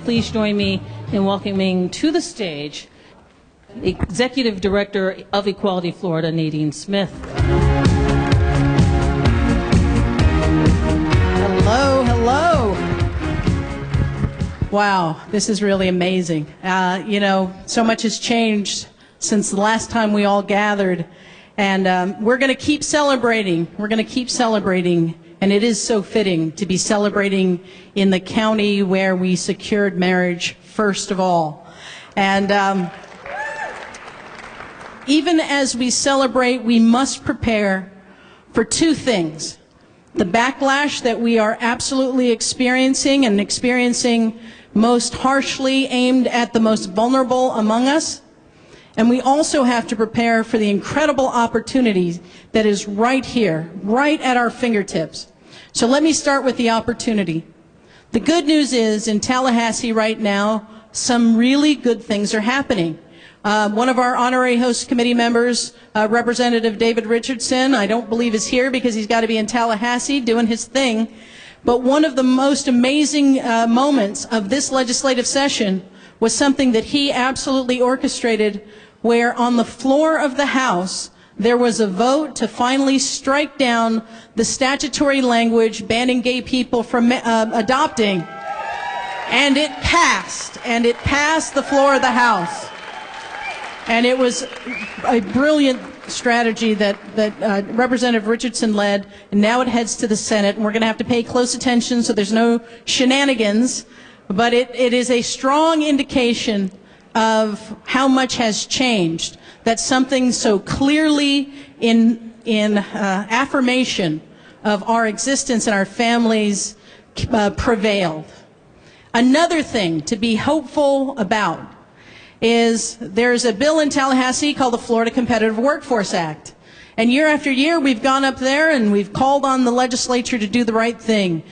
please join me in welcoming to the stage Executive Director of Equality Florida, Nadine Smith. Hello, hello. Wow, this is really amazing. You know, so much has changed since the last time we all gathered, and we're going to keep celebrating. We're going to keep celebrating, and it is so fitting to be celebrating in the county where we secured marriage first of all. And even as we celebrate, we must prepare for two things: the backlash that we are absolutely experiencing, and experiencing most harshly aimed at the most vulnerable among us. And we also have to prepare for the incredible opportunity that is right here, right at our fingertips. So let me start with the opportunity. The good news is, in Tallahassee right now, some really good things are happening. One of our honorary host committee members, Representative David Richardson, I don't believe is here because he's got to be in Tallahassee doing his thing. But one of the most amazing moments of this legislative session was something that he absolutely orchestrated, where on the floor of the House there was a vote to finally strike down the statutory language banning gay people from adopting. And it passed the floor of the House. And it was a brilliant strategy that Representative Richardson led, and now it heads to the Senate, and we're going to have to pay close attention so there's no shenanigans, but it is a strong indication of how much has changed, that something so clearly in affirmation of our existence and our families prevailed. Another thing to be hopeful about is there's a bill in Tallahassee called the Florida Competitive Workforce Act. And year after year, we've gone up there and we've called on the legislature to do the right thing.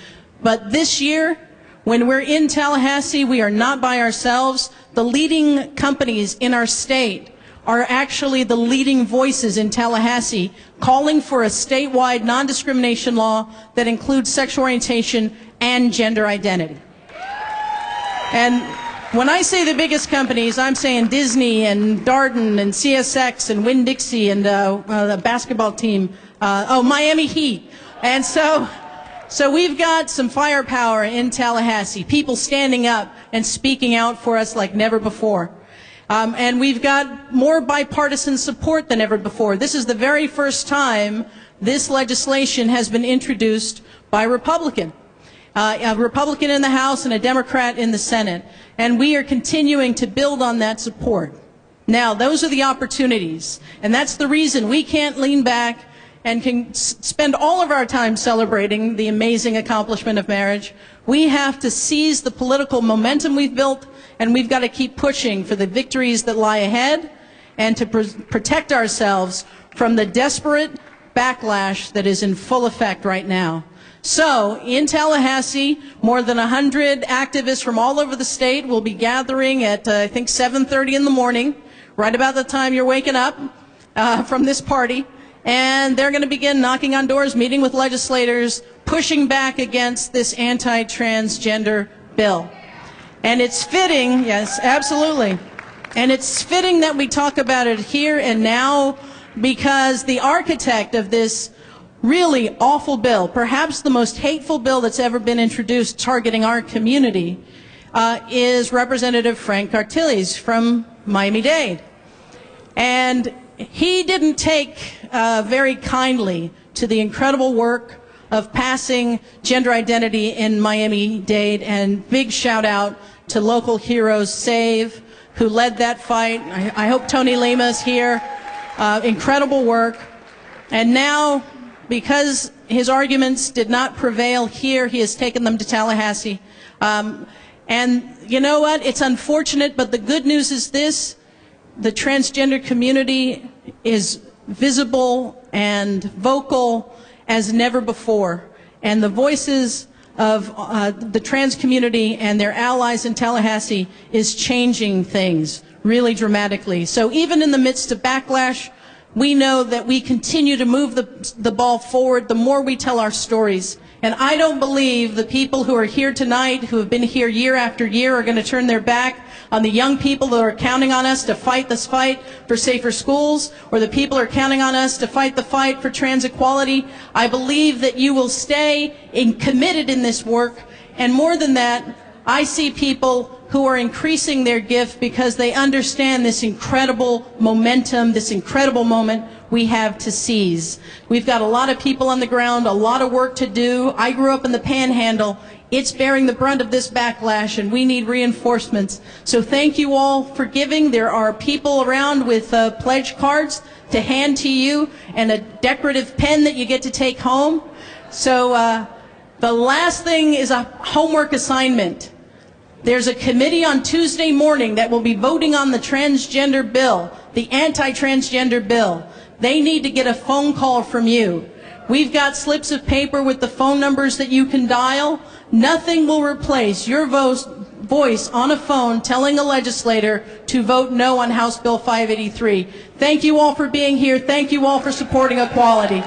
But this year, when we're in Tallahassee, we are not by ourselves. The leading companies in our state are actually the leading voices in Tallahassee, calling for a statewide non-discrimination law that includes sexual orientation and gender identity. And when I say the biggest companies, I'm saying Disney and Darden and CSX and Winn-Dixie and the basketball team, Miami Heat. And so we've got some firepower in Tallahassee, people standing up and speaking out for us like never before. And we've got more bipartisan support than ever before. This is the very first time this legislation has been introduced by a Republican in the House and a Democrat in the Senate. And we are continuing to build on that support. Now, those are the opportunities. And that's the reason we can't lean back and can spend all of our time celebrating the amazing accomplishment of marriage. We have to seize the political momentum we've built, and we've got to keep pushing for the victories that lie ahead and to protect ourselves from the desperate backlash that is in full effect right now. So, in Tallahassee, more than 100 activists from all over the state will be gathering at, I think, 7:30 in the morning, right about the time you're waking up from this party. And they're going to begin knocking on doors, meeting with legislators, pushing back against this anti-transgender bill. And it's fitting, yes, absolutely. And it's fitting that we talk about it here and now, because the architect of this really awful bill, perhaps the most hateful bill that's ever been introduced targeting our community, is Representative Frank Cartilles from Miami-Dade. And he didn't take very kindly to the incredible work of passing gender identity in Miami-Dade, and big shout out to local heroes, SAVE, who led that fight. I hope Tony Lima's here. Incredible work. And now, because his arguments did not prevail here, he has taken them to Tallahassee. And you know what? It's unfortunate, but the good news is this: the transgender community is visible and vocal as never before. And the voices of the trans community and their allies in Tallahassee is changing things really dramatically. So even in the midst of backlash, we know that we continue to move the ball forward the more we tell our stories. And I don't believe the people who are here tonight, who have been here year after year, are going to turn their back on the young people that are counting on us to fight this fight for safer schools, or the people who are counting on us to fight the fight for trans equality. I believe that you will stay committed in this work. And more than that, I see people who are increasing their gift because they understand this incredible momentum, this incredible moment we have to seize. We've got a lot of people on the ground, a lot of work to do. I grew up in the Panhandle. It's bearing the brunt of this backlash, and we need reinforcements. So thank you all for giving. There are people around with pledge cards to hand to you and a decorative pen that you get to take home. So the last thing is a homework assignment. There's a committee on Tuesday morning that will be voting on the transgender bill, the anti-transgender bill. They need to get a phone call from you. We've got slips of paper with the phone numbers that you can dial. Nothing will replace your voice on a phone telling a legislator to vote no on House Bill 583. Thank you all for being here. Thank you all for supporting equality.